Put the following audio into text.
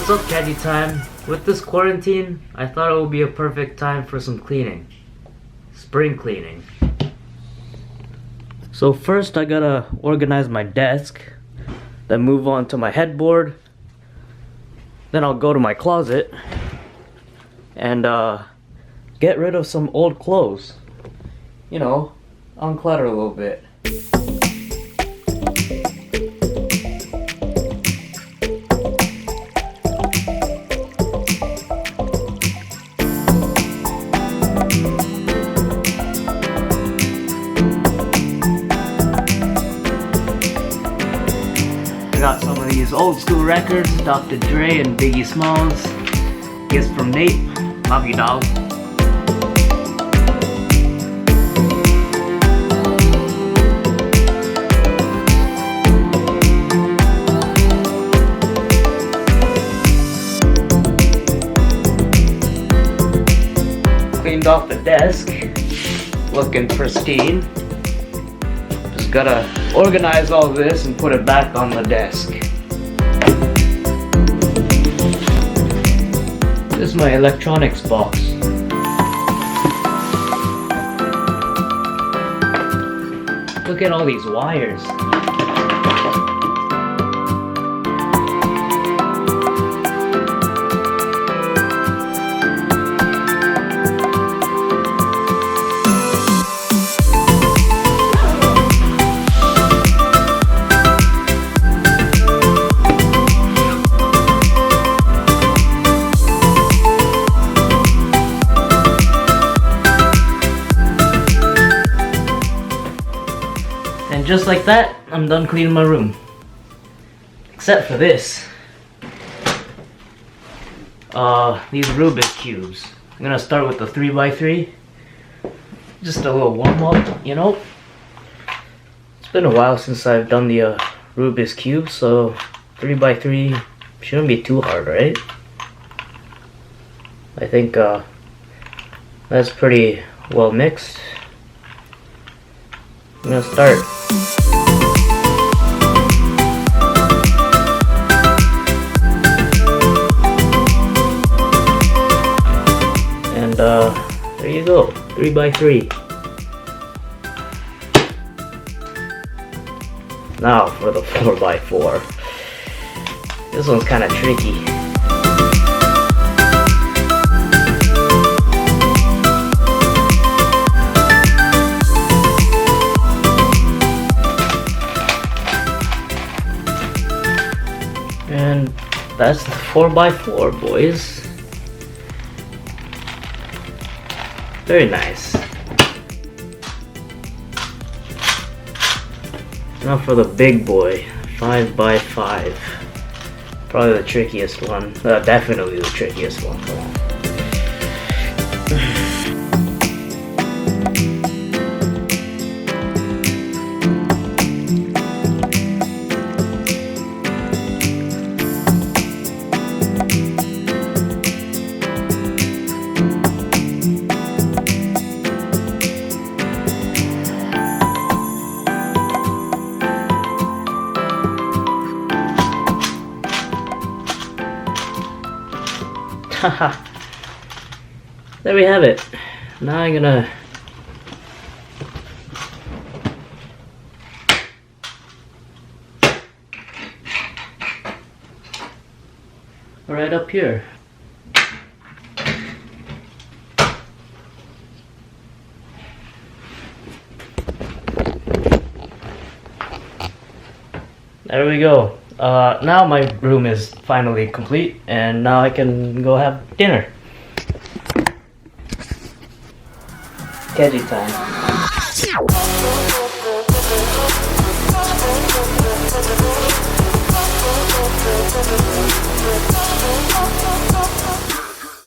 What's up, Kaji time? With this quarantine, I thought it would be a perfect time for some cleaning. Spring cleaning. So first I gotta organize my desk, then move on to my headboard, then I'll go to my closet and get rid of some old clothes. You know, unclutter a little bit. Got some of these old school records, Dr. Dre and Biggie Smalls. Gift from Nate. Love you, dog. Cleaned off the desk. Looking pristine. Just gotta organize all this and put it back on the desk. This is my electronics box. Look at all these wires. And just like that, I'm done cleaning my room. Except for this. These Rubik's cubes. I'm gonna start with the 3x3. Just a little warm up, you know. It's been a while since I've done the Rubik's cube, so 3x3 shouldn't be too hard, right? I think that's pretty well mixed. I'm gonna start. And there you go, 3x3. Now for the 4x4. This one's kind of tricky. And that's the 4x4, boys. Very nice. Now for the big boy, 5x5. Probably the trickiest one. Definitely the trickiest one. Come on. There we have it. Now I'm gonna right up here. There we go. Now my room is finally complete, and now I can go have dinner. Kaji time.